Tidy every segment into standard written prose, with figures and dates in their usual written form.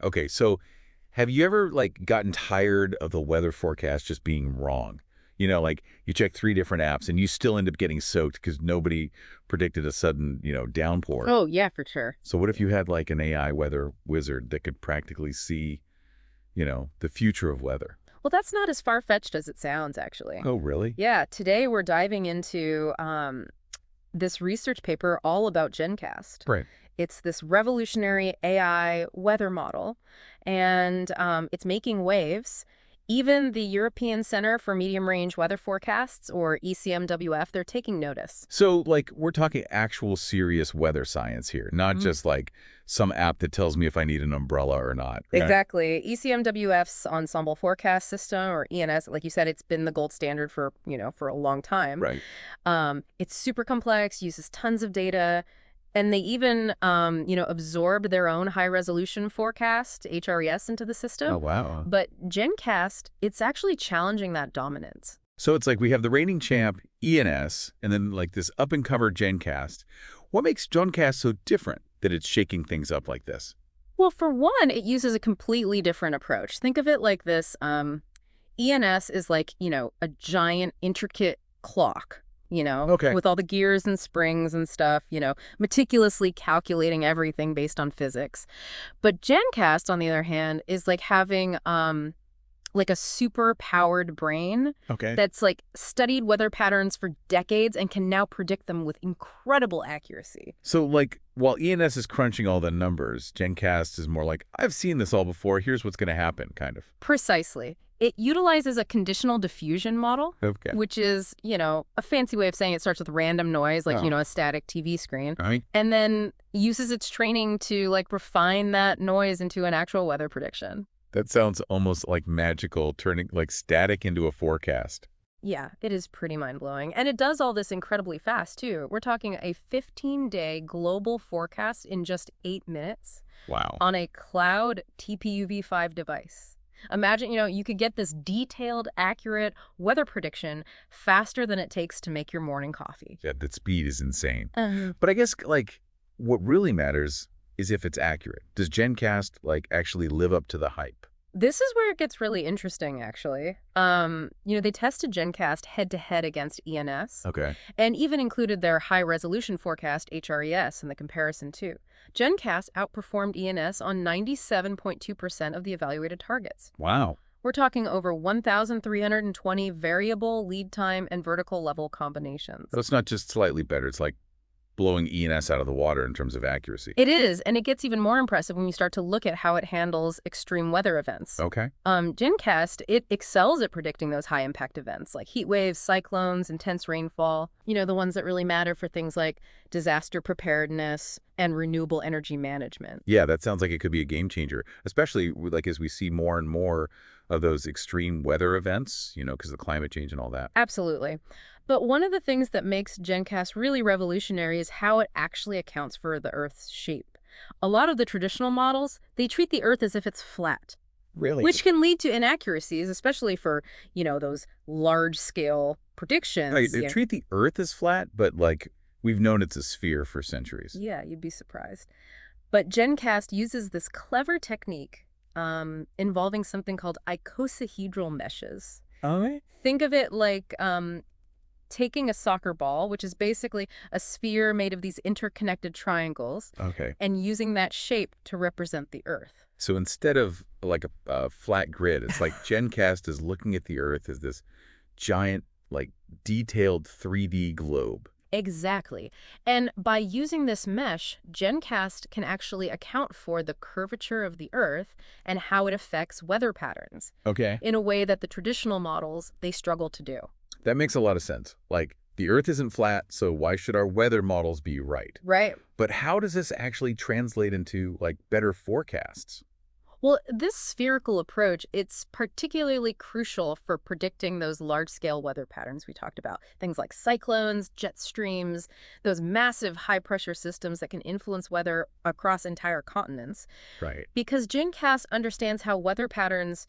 Okay, so have you ever like gotten tired of the weather forecast just being wrong? Like you check 3 different apps and you still end up getting soaked because nobody predicted a sudden, downpour. Oh, yeah, for sure. So what if you had like an AI weather wizard that could practically see, the future of weather? Well, that's not as far-fetched as it sounds, actually. Oh, really? Yeah, today we're diving into this research paper all about GenCast. Right. It's this revolutionary AI weather model, and it's making waves. Even the European Center for Medium Range Weather Forecasts, or ECMWF, they're taking notice. So, like, we're talking actual serious weather science here, not Mhm. just like some app that tells me if I need an umbrella or not. Okay. Exactly. ECMWF's Ensemble Forecast System, or ENS, like you said, it's been the gold standard for a long time. Right. It's super complex, uses tons of data, and they even, absorbed their own high-resolution forecast, HRES, into the Oh, system. wow. But GenCast, it's actually challenging that dominance. So it's like we have the reigning champ, ENS, and then like this up-and-comer GenCast. What makes GenCast so different that it's shaking things up like this? Well, for one, it uses a completely different approach. Think of it like this. ENS is like, a giant, intricate clock, Okay. with all the gears and springs and stuff, meticulously calculating everything based on physics. But GenCast, on the other hand, is like having like a super powered brain Okay. that's like studied weather patterns for decades and can now predict them with incredible accuracy. So, like, while ENS is crunching all the numbers, GenCast is more like, I've seen this all before, here's what's going to happen, kind of. Precisely. It utilizes a conditional diffusion model, Okay. which is, a fancy way of saying it starts with random noise, like, Oh. a static TV screen, All right. and then uses its training to, like, refine that noise into an actual weather prediction. That sounds almost like magical, turning like static into a forecast. Yeah, it is pretty mind-blowing. And it does all this incredibly fast, too. We're talking a 15-day global forecast in just 8 minutes Wow. on a cloud TPUV5 device. Imagine, you could get this detailed, accurate weather prediction faster than it takes to make your morning coffee. Yeah, that speed is insane. Uh, But I guess, like, what really matters is if it's accurate. Does GenCast, like, actually live up to the hype? This is where it gets really interesting, actually. They tested GenCast head-to-head against ENS, Okay. and even included their high-resolution forecast, HRES, in the comparison, too. GenCast outperformed ENS on 97.2% of the evaluated targets. Wow. We're talking over 1,320 variable, lead time, and vertical level combinations. So it's not just slightly better. It's like blowing ENS out of the water in terms of accuracy. It is, and it gets even more impressive when you start to look at how it handles extreme weather events. Okay. GenCast, it excels at predicting those high-impact events like heat waves, cyclones, intense rainfall, the ones that really matter for things like disaster preparedness and renewable energy management. Yeah, that sounds like it could be a game changer, especially like as we see more and more of those extreme weather events, because of climate change and all that. Absolutely. But one of the things that makes GenCast really revolutionary is how it actually accounts for the Earth's shape. A lot of the traditional models, they treat the Earth as if it's flat, Really? which can lead to inaccuracies, especially for, those large-scale predictions. Right, they treat the Earth as flat, but like we've known it's a sphere for centuries. Yeah, you'd be surprised. But GenCast uses this clever technique involving something called icosahedral meshes. All right. Think of it like taking a soccer ball, which is basically a sphere made of these interconnected triangles, Okay. and using that shape to represent the Earth. So instead of like a flat grid, it's like GenCast is looking at the Earth as this giant, like detailed 3D globe. Exactly. And by using this mesh, GenCast can actually account for the curvature of the Earth and how it affects weather patterns Okay. in a way that the traditional models, they struggle to do. That makes a lot of sense. Like the Earth isn't flat, so why should our weather models be right? Right. But how does this actually translate into like better forecasts? Well, this spherical approach, it's particularly crucial for predicting those large-scale weather patterns we talked about. Things like cyclones, jet streams, those massive high-pressure systems that can influence weather across entire continents. Right. Because GenCast understands how weather patterns,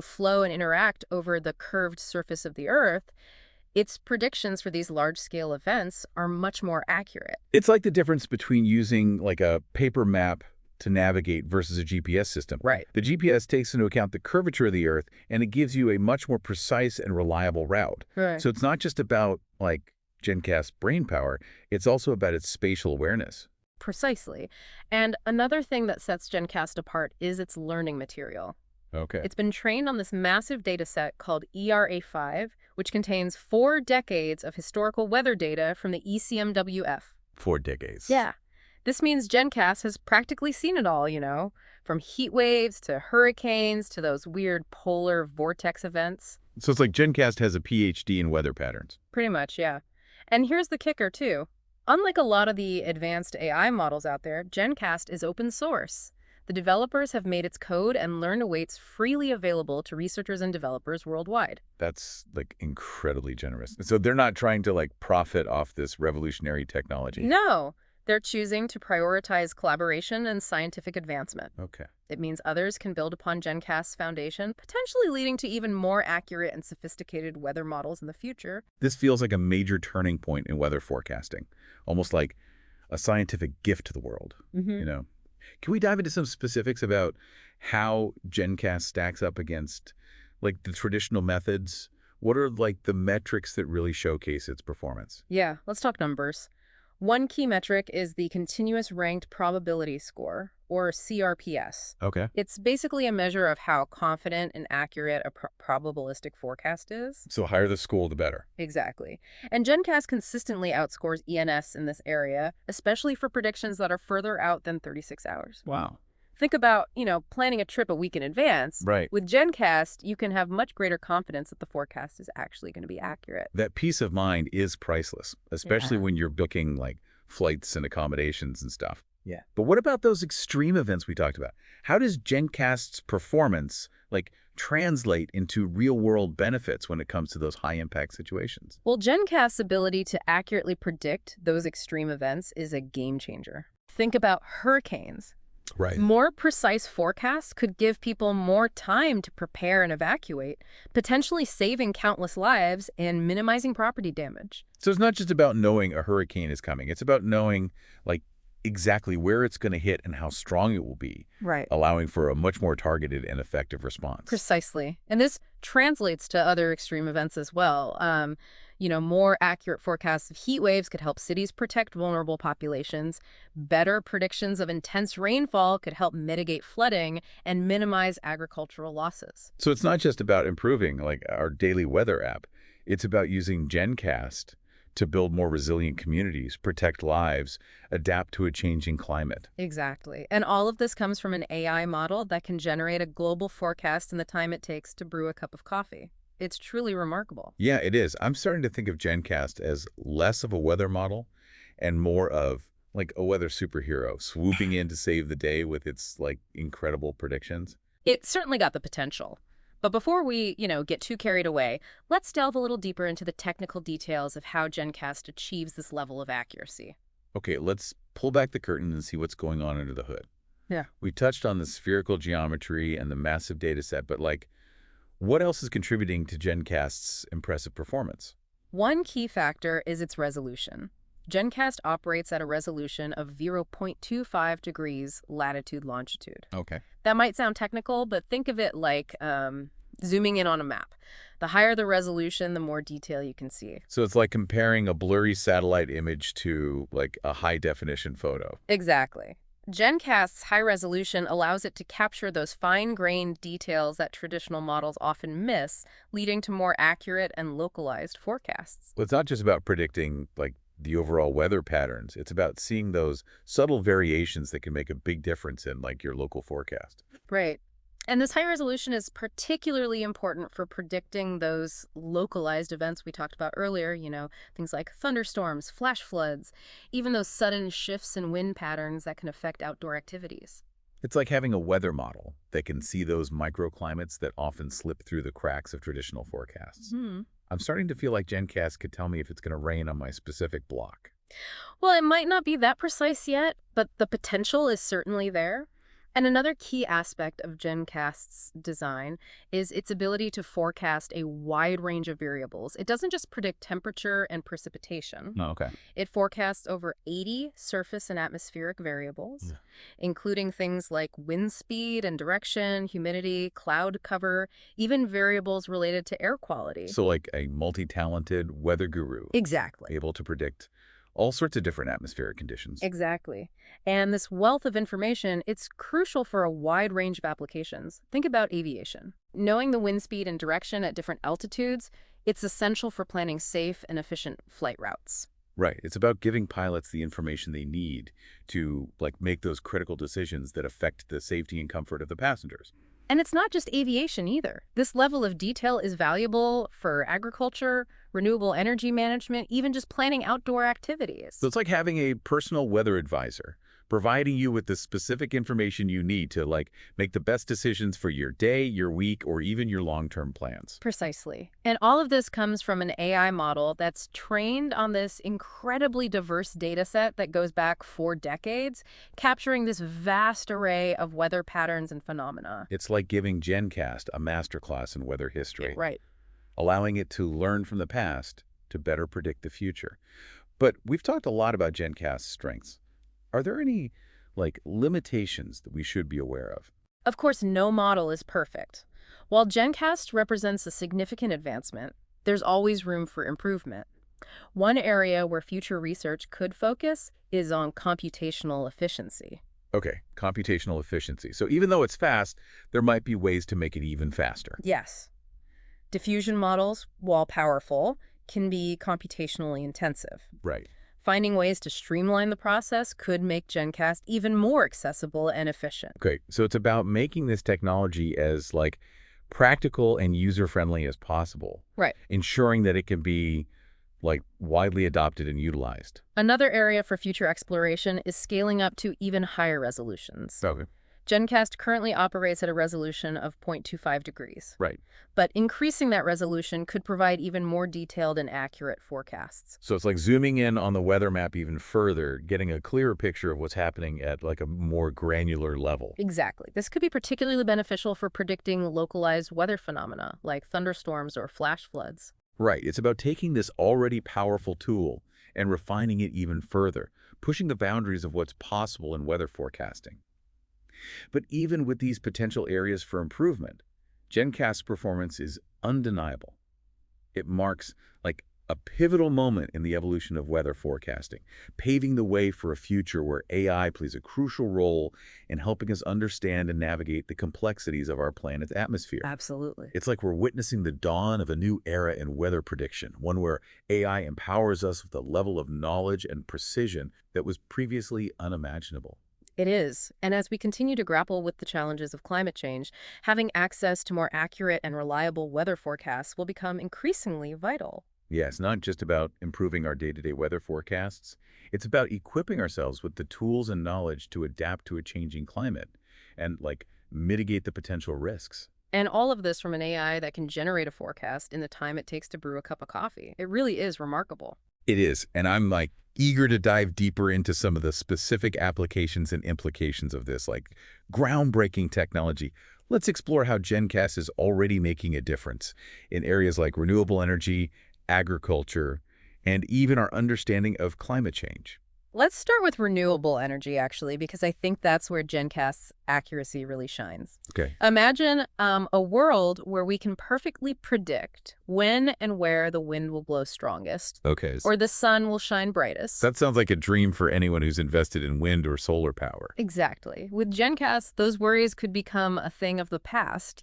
flow and interact over the curved surface of the Earth, its predictions for these large-scale events are much more accurate. It's like the difference between using like a paper map to navigate versus a GPS system. Right. The GPS takes into account the curvature of the Earth, and it gives you a much more precise and reliable route. Right. So it's not just about, like, GenCast brain power, it's also about its spatial awareness. Precisely. And another thing that sets GenCast apart is its learning material. Okay. It's been trained on this massive data set called ERA5, which contains 4 decades of historical weather data from the ECMWF. 4 decades. Yeah. This means GenCast has practically seen it all, from heat waves to hurricanes to those weird polar vortex events. So it's like GenCast has a PhD in weather patterns. Pretty much, yeah. And here's the kicker, too. Unlike a lot of the advanced AI models out there, GenCast is open source. The developers have made its code and learned awaits freely available to researchers and developers worldwide. That's, like, incredibly generous. So they're not trying to, like, profit off this revolutionary technology. No, they're choosing to prioritize collaboration and scientific advancement. Okay. It means others can build upon GenCast's foundation, potentially leading to even more accurate and sophisticated weather models in the future. This feels like a major turning point in weather forecasting, almost like a scientific gift to the world, you know? Can we dive into some specifics about how GenCast stacks up against, like, the traditional methods? What are, like, the metrics that really showcase its performance? Yeah, let's talk numbers. One key metric is the Continuous Ranked Probability Score, or CRPS. Okay. It's basically a measure of how confident and accurate a probabilistic forecast is. So higher the score, the better. Exactly. And GenCast consistently outscores ENS in this area, especially for predictions that are further out than 36 hours. Wow. Think about, planning a trip a week in advance. Right. With GenCast, you can have much greater confidence that the forecast is actually going to be accurate. That peace of mind is priceless, especially Yeah. when you're booking, like, flights and accommodations and stuff. Yeah. But what about those extreme events we talked about? How does GenCast's performance, like, translate into real-world benefits when it comes to those high-impact situations? Well, GenCast's ability to accurately predict those extreme events is a game changer. Think about hurricanes. Right. More precise forecasts could give people more time to prepare and evacuate, potentially saving countless lives and minimizing property damage. So it's not just about knowing a hurricane is coming. It's about knowing, like, exactly where it's going to hit and how strong it will be, Right. allowing for a much more targeted and effective response. Precisely. And this translates to other extreme events as well. More accurate forecasts of heat waves could help cities protect vulnerable populations. Better predictions of intense rainfall could help mitigate flooding and minimize agricultural losses. So it's not just about improving, like, our daily weather app. It's about using GenCast to build more resilient communities, protect lives, adapt to a changing climate. Exactly. And all of this comes from an AI model that can generate a global forecast in the time it takes to brew a cup of coffee. It's truly remarkable. Yeah, it is. I'm starting to think of GenCast as less of a weather model and more of, like, a weather superhero swooping in to save the day with its, like, incredible predictions. It certainly got the potential. But before we, get too carried away, let's delve a little deeper into the technical details of how GenCast achieves this level of accuracy. Okay, let's pull back the curtain and see what's going on under the hood. Yeah. We touched on the spherical geometry and the massive data set, but, like, what else is contributing to GenCast's impressive performance? One key factor is its resolution. GenCast operates at a resolution of 0.25 degrees latitude-longitude. Okay. That might sound technical, but think of it like zooming in on a map. The higher the resolution, the more detail you can see. So it's like comparing a blurry satellite image to, like, a high-definition photo. Exactly. GenCast's high resolution allows it to capture those fine-grained details that traditional models often miss, leading to more accurate and localized forecasts. Well, it's not just about predicting, like, the overall weather patterns. It's about seeing those subtle variations that can make a big difference in, like, your local forecast. Right. And this high resolution is particularly important for predicting those localized events we talked about earlier, things like thunderstorms, flash floods, even those sudden shifts in wind patterns that can affect outdoor activities. It's like having a weather model that can see those microclimates that often slip through the cracks of traditional forecasts. I'm starting to feel like GenCast could tell me if it's going to rain on my specific block. Well, it might not be that precise yet, but the potential is certainly there. And another key aspect of GenCast's design is its ability to forecast a wide range of variables. It doesn't just predict temperature and precipitation. Oh, okay. It forecasts over 80 surface and atmospheric variables, including things like wind speed and direction, humidity, cloud cover, even variables related to air quality. So like a multi-talented weather guru, Exactly. able to predict all sorts of different atmospheric conditions. Exactly. And this wealth of information, it's crucial for a wide range of applications. Think about aviation. Knowing the wind speed and direction at different altitudes, it's essential for planning safe and efficient flight routes. Right. It's about giving pilots the information they need to make those critical decisions that affect the safety and comfort of the passengers. And it's not just aviation either. This level of detail is valuable for agriculture, renewable energy management, even just planning outdoor activities. So it's like having a personal weather advisor, providing you with the specific information you need to make the best decisions for your day, your week, or even your long-term plans. Precisely. And all of this comes from an AI model that's trained on this incredibly diverse data set that goes back 4 decades, capturing this vast array of weather patterns and phenomena. It's like giving GenCast a masterclass in weather history, Right. allowing it to learn from the past to better predict the future. But we've talked a lot about GenCast's strengths. Are there any, limitations that we should be aware of? Of course, no model is perfect. While GenCast represents a significant advancement, there's always room for improvement. One area where future research could focus is on computational efficiency. Okay, computational efficiency. So even though it's fast, there might be ways to make it even faster. Yes. Diffusion models, while powerful, can be computationally intensive. Right. Finding ways to streamline the process could make GenCast even more accessible and efficient. Okay, so it's about making this technology as practical and user-friendly as possible, Right. ensuring that it can be widely adopted and utilized. Another area for future exploration is scaling up to even higher resolutions. Okay. GenCast currently operates at a resolution of 0.25 degrees. Right. But increasing that resolution could provide even more detailed and accurate forecasts. So it's like zooming in on the weather map even further, getting a clearer picture of what's happening at a more granular level. Exactly. This could be particularly beneficial for predicting localized weather phenomena like thunderstorms or flash floods. Right. It's about taking this already powerful tool and refining it even further, pushing the boundaries of what's possible in weather forecasting. But even with these potential areas for improvement, GenCast's performance is undeniable. It marks a pivotal moment in the evolution of weather forecasting, paving the way for a future where AI plays a crucial role in helping us understand and navigate the complexities of our planet's atmosphere. Absolutely. It's like we're witnessing the dawn of a new era in weather prediction, one where AI empowers us with a level of knowledge and precision that was previously unimaginable. It is. And as we continue to grapple with the challenges of climate change, having access to more accurate and reliable weather forecasts will become increasingly vital. Yeah, it's not just about improving our day-to-day weather forecasts. It's about equipping ourselves with the tools and knowledge to adapt to a changing climate and mitigate the potential risks. And all of this from an AI that can generate a forecast in the time it takes to brew a cup of coffee. It really is remarkable. It is, and I'm eager to dive deeper into some of the specific applications and implications of this groundbreaking technology. Let's explore how GenCast is already making a difference in areas like renewable energy, agriculture, and even our understanding of climate change. Let's start with renewable energy, actually, because I think that's where GenCast's accuracy really shines. Okay. Imagine a world where we can perfectly predict when and where the wind will blow strongest, Okay. or the sun will shine brightest. That sounds like a dream for anyone who's invested in wind or solar power. Exactly. With GenCast, those worries could become a thing of the past,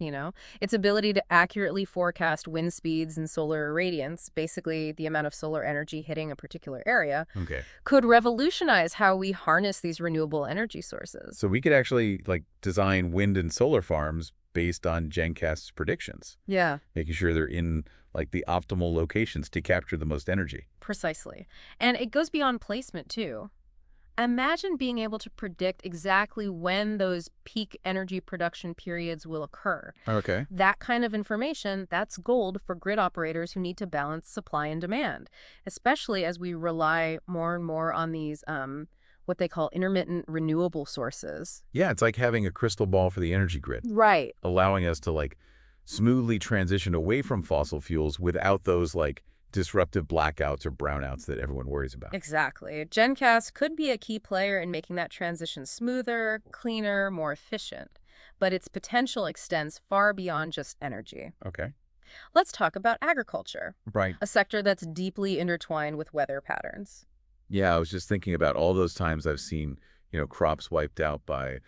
Its ability to accurately forecast wind speeds and solar irradiance, basically the amount of solar energy hitting a particular area, Okay. could revolutionize how we harness these renewable energy sources. So we could actually design wind and solar farms based on GenCast's predictions, Yeah, making sure they're in the optimal locations to capture the most energy. precisely. And it goes beyond placement, too. Imagine being able to predict exactly when those peak energy production periods will occur. Okay. That kind of information, that's gold for grid operators who need to balance supply and demand, especially as we rely more and more on these what they call intermittent renewable sources. Yeah, it's like having a crystal ball for the energy grid, Right. allowing us to smoothly transition away from fossil fuels without those disruptive blackouts or brownouts that everyone worries about. Exactly. GenCast could be a key player in making that transition smoother, cleaner, more efficient. But its potential extends far beyond just energy. Okay. Let's talk about agriculture, Right. a sector that's deeply intertwined with weather patterns. Yeah, I was just thinking about all those times I've seen, crops wiped out by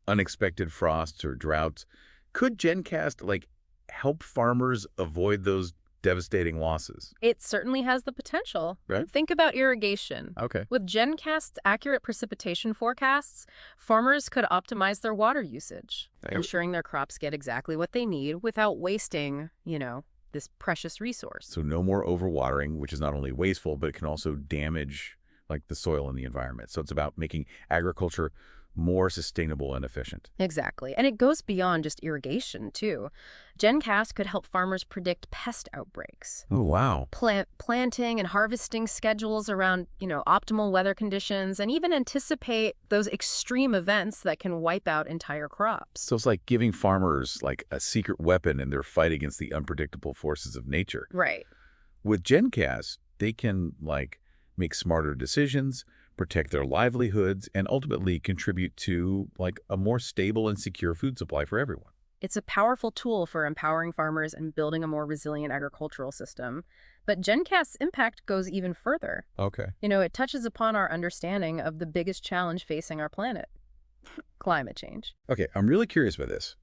unexpected frosts or droughts. Could GenCast help farmers avoid those devastating losses? It certainly has the potential. Right? Think about irrigation. Okay. With GenCast's accurate precipitation forecasts, farmers could optimize their water usage, ensuring their crops get exactly what they need without wasting, this precious resource. So no more overwatering, which is not only wasteful, but it can also damage the soil and the environment. So it's about making agriculture more sustainable and efficient. Exactly. And it goes beyond just irrigation, too. GenCast could help farmers predict pest outbreaks, Oh, wow. planting and harvesting schedules around, optimal weather conditions, and even anticipate those extreme events that can wipe out entire crops. So it's like giving farmers a secret weapon in their fight against the unpredictable forces of nature. Right. With GenCast, they can make smarter decisions, protect their livelihoods, and ultimately contribute to a more stable and secure food supply for everyone. It's a powerful tool for empowering farmers and building a more resilient agricultural system. But GenCast's impact goes even further. Okay. It touches upon our understanding of the biggest challenge facing our planet, climate change. Okay, I'm really curious about this.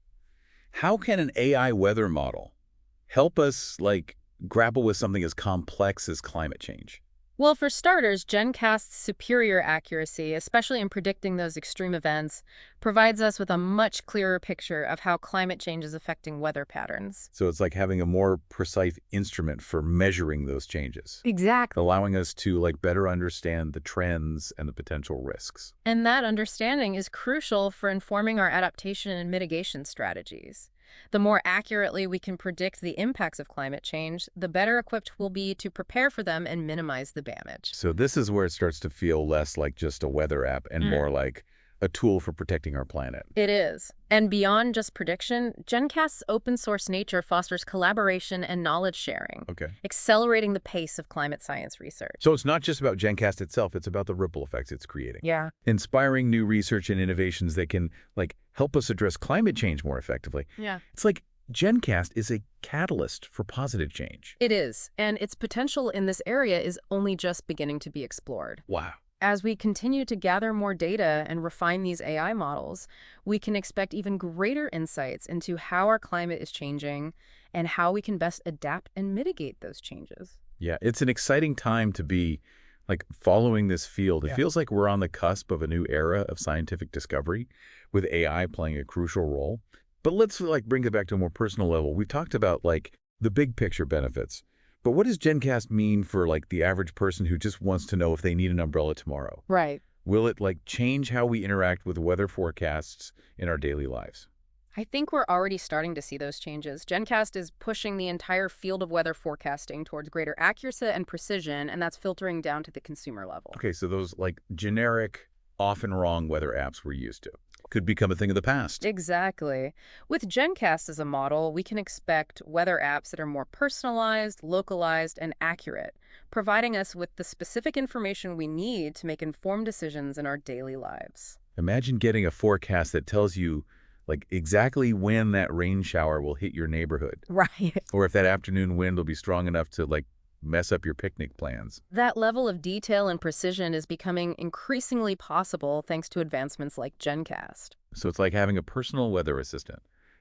How can an AI weather model help us grapple with something as complex as climate change? Well, for starters, GenCast's superior accuracy, especially in predicting those extreme events, provides us with a much clearer picture of how climate change is affecting weather patterns. So it's like having a more precise instrument for measuring those changes, Exactly. allowing us to better understand the trends and the potential risks. And that understanding is crucial for informing our adaptation and mitigation strategies. The more accurately we can predict the impacts of climate change, the better equipped we'll be to prepare for them and minimize the damage. So this is where it starts to feel less like just a weather app and more like a tool for protecting our planet. It is. And beyond just prediction, GenCast's open source nature fosters collaboration and knowledge sharing, Okay. accelerating the pace of climate science research. So it's not just about GenCast itself, it's about the ripple effects it's creating. Yeah. Inspiring new research and innovations that can help us address climate change more effectively. Yeah. It's like GenCast is a catalyst for positive change. It is. And its potential in this area is only just beginning to be explored. Wow. As we continue to gather more data and refine these AI models, we can expect even greater insights into how our climate is changing and how we can best adapt and mitigate those changes. Yeah, it's an exciting time to be following this field. It feels like we're on the cusp of a new era of scientific discovery with AI playing a crucial role. But let's bring it back to a more personal level. We've talked about the big picture benefits. But what does GenCast mean for the average person who just wants to know if they need an umbrella tomorrow? Right. Will it change how we interact with weather forecasts in our daily lives? I think we're already starting to see those changes. GenCast is pushing the entire field of weather forecasting towards greater accuracy and precision, and that's filtering down to the consumer level. Okay, so those generic, often wrong weather apps we're used to could become a thing of the past. Exactly. With GenCast as a model, we can expect weather apps that are more personalized, localized, and accurate, providing us with the specific information we need to make informed decisions in our daily lives. Imagine getting a forecast that tells you exactly when that rain shower will hit your neighborhood, Right. or if that afternoon wind will be strong enough to mess up your picnic plans. That level of detail and precision is becoming increasingly possible thanks to advancements like GenCast. So it's like having a personal weather assistant,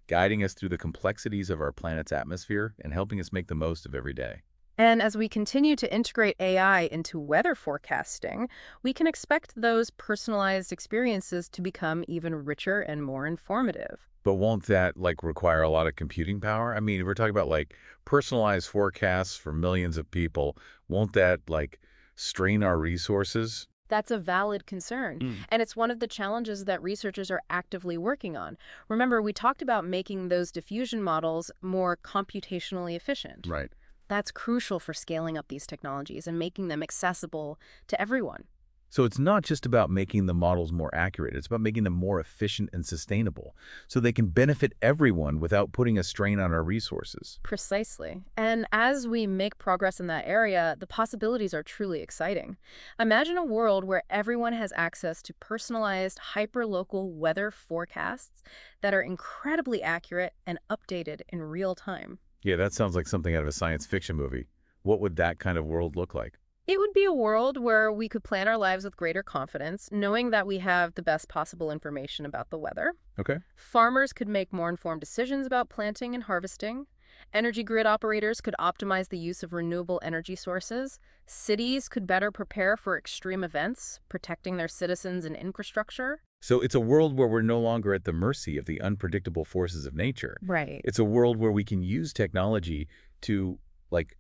guiding us through the complexities of our planet's atmosphere and helping us make the most of every day. And as we continue to integrate AI into weather forecasting, we can expect those personalized experiences to become even richer and more informative. But won't that require a lot of computing power? I mean, if we're talking about personalized forecasts for millions of people, won't that strain our resources? That's a valid concern, and it's one of the challenges that researchers are actively working on. Remember, we talked about making those diffusion models more computationally efficient. Right. That's crucial for scaling up these technologies and making them accessible to everyone. So it's not just about making the models more accurate, it's about making them more efficient and sustainable so they can benefit everyone without putting a strain on our resources. Precisely. And as we make progress in that area, the possibilities are truly exciting. Imagine a world where everyone has access to personalized, hyperlocal weather forecasts that are incredibly accurate and updated in real time. Yeah, that sounds like something out of a science fiction movie. What would that kind of world look like? It would be a world where we could plan our lives with greater confidence, knowing that we have the best possible information about the weather. Okay. Farmers could make more informed decisions about planting and harvesting. Energy grid operators could optimize the use of renewable energy sources. Cities could better prepare for extreme events, protecting their citizens and infrastructure. So it's a world where we're no longer at the mercy of the unpredictable forces of nature. Right. It's a world where we can use technology to, like,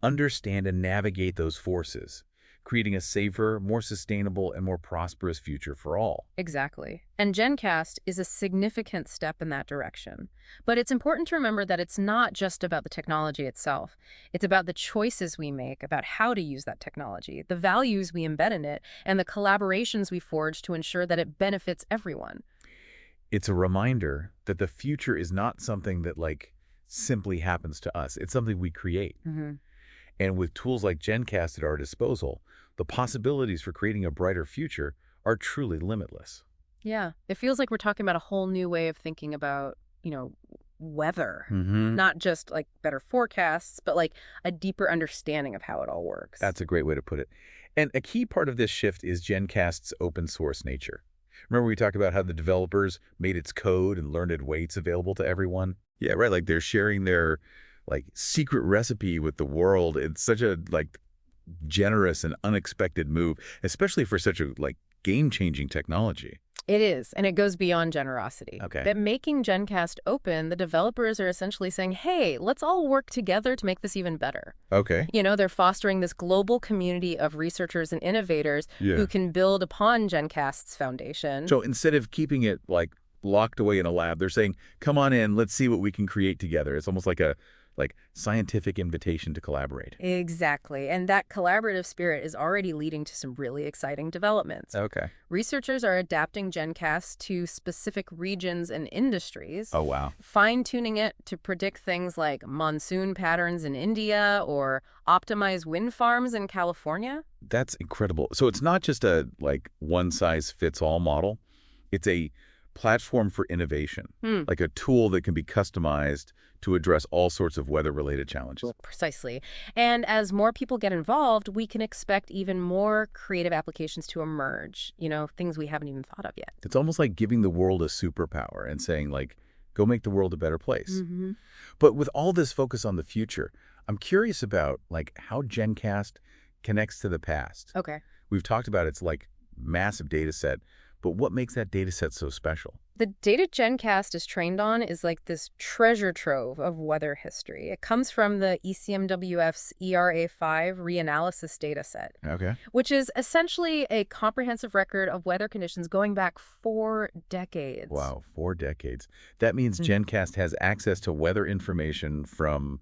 understand and navigate those forces, creating a safer, more sustainable, and more prosperous future for all. Exactly. And GenCast is a significant step in that direction. But it's important to remember that it's not just about the technology itself. It's about the choices we make about how to use that technology, the values we embed in it, and the collaborations we forge to ensure that it benefits everyone. It's a reminder that the future is not something that, like, simply happens to us. It's something we create. And with tools like GenCast at our disposal, the possibilities for creating a brighter future are truly limitless. Yeah, it feels like we're talking about a whole new way of thinking about, weather. Mm-hmm. Not just like better forecasts, but like a deeper understanding of how it all works. That's a great way to put it. And a key part of this shift is GenCast's open source nature. Remember we talked about how the developers made its code and learned its weights available to everyone? Yeah, right. Like they're sharing their secret recipe with the world. It's such a generous and unexpected move, especially for such a game-changing technology. It is, and it goes beyond generosity. Okay. But making GenCast open, the developers are essentially saying, hey, let's all work together to make this even better. Okay. They're fostering this global community of researchers and innovators Yeah. who can build upon GenCast's foundation. So instead of keeping it locked away in a lab, they're saying, come on in, let's see what we can create together. It's almost like a scientific invitation to collaborate. Exactly. And that collaborative spirit is already leading to some really exciting developments. Okay. Researchers are adapting GenCast to specific regions and industries. Oh, wow. Fine-tuning it to predict things like monsoon patterns in India or optimize wind farms in California. That's incredible. So it's not just a one-size-fits-all model. It's a platform for innovation, like a tool that can be customized to address all sorts of weather-related challenges. Precisely. And as more people get involved, we can expect even more creative applications to emerge, things we haven't even thought of yet. It's almost like giving the world a superpower and saying, go make the world a better place. Mm-hmm. But with all this focus on the future, I'm curious about, how GenCast connects to the past. Okay. We've talked about its, massive data set, but what makes that data set so special? The data GenCast is trained on is like this treasure trove of weather history. It comes from the ECMWF's ERA5 reanalysis data set, Okay. which is essentially a comprehensive record of weather conditions going back 4 decades. Wow, 4 decades. That means GenCast has access to weather information from,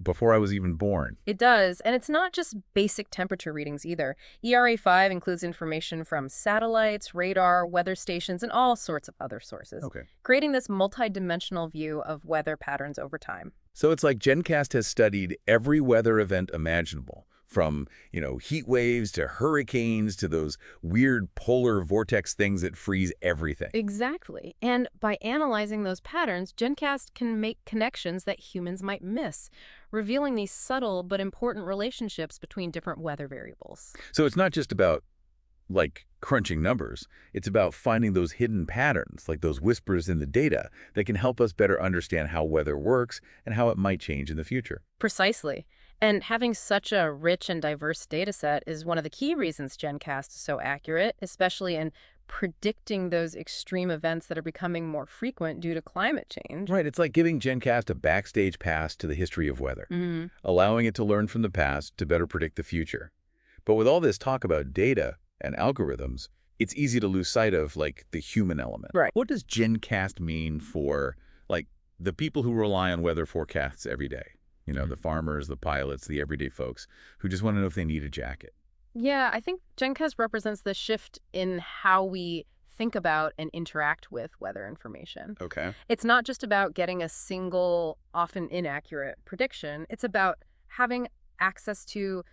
before I was even born. It does, and it's not just basic temperature readings either. ERA5 includes information from satellites, radar, weather stations, and all sorts of other sources, Okay. creating this multidimensional view of weather patterns over time. So it's like GenCast has studied every weather event imaginable, from, heat waves to hurricanes to those weird polar vortex things that freeze everything. Exactly. And by analyzing those patterns, GenCast can make connections that humans might miss, revealing these subtle but important relationships between different weather variables. So it's not just about, crunching numbers. It's about finding those hidden patterns, like those whispers in the data, that can help us better understand how weather works and how it might change in the future. Precisely. And having such a rich and diverse data set is one of the key reasons GenCast is so accurate, especially in predicting those extreme events that are becoming more frequent due to climate change. Right, it's like giving GenCast a backstage pass to the history of weather, allowing it to learn from the past to better predict the future. But with all this talk about data and algorithms, it's easy to lose sight of, the human element. Right. What does GenCast mean for, the people who rely on weather forecasts every day? The farmers, the pilots, the everyday folks who just want to know if they need a jacket. Yeah, I think GenCast represents the shift in how we think about and interact with weather information. Okay. It's not just about getting a single, often inaccurate prediction. It's about having access to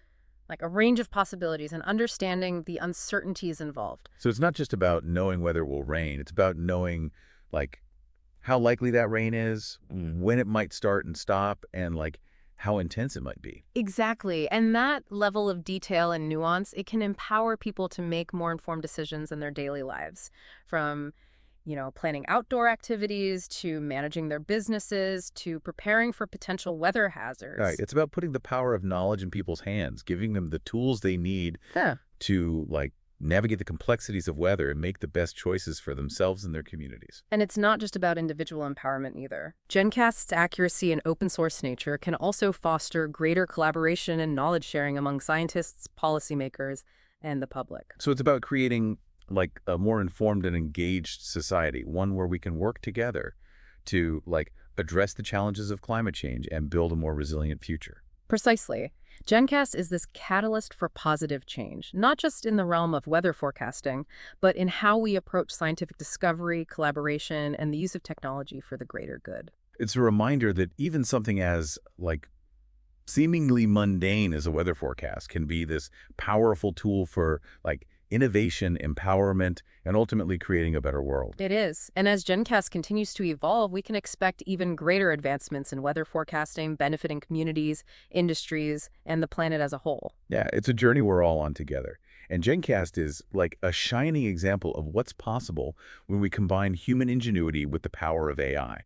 like a range of possibilities and understanding the uncertainties involved. So it's not just about knowing whether it will rain. It's about knowing, like, how likely that rain is, when it might start and stop, and, like, how intense it might be. Exactly. And that level of detail and nuance, it can empower people to make more informed decisions in their daily lives, from, planning outdoor activities to managing their businesses to preparing for potential weather Right. hazards. It's about putting the power of knowledge in people's hands, giving them the tools they need Yeah. to, like, navigate the complexities of weather and make the best choices for themselves and their communities. And it's not just about individual empowerment either. GenCast's accuracy and open source nature can also foster greater collaboration and knowledge sharing among scientists, policymakers, and the public. So it's about creating, like, a more informed and engaged society, one where we can work together to, like, address the challenges of climate change and build a more resilient future. Precisely. GenCast is this catalyst for positive change, not just in the realm of weather forecasting, but in how we approach scientific discovery, collaboration, and the use of technology for the greater good. It's a reminder that even something as, like, seemingly mundane as a weather forecast can be this powerful tool for, like, innovation, empowerment, and ultimately creating a better world. It is. And as GenCast continues to evolve, we can expect even greater advancements in weather forecasting, benefiting communities, industries, and the planet as a whole. Yeah, it's a journey we're all on together. And GenCast is like a shining example of what's possible when we combine human ingenuity with the power of AI.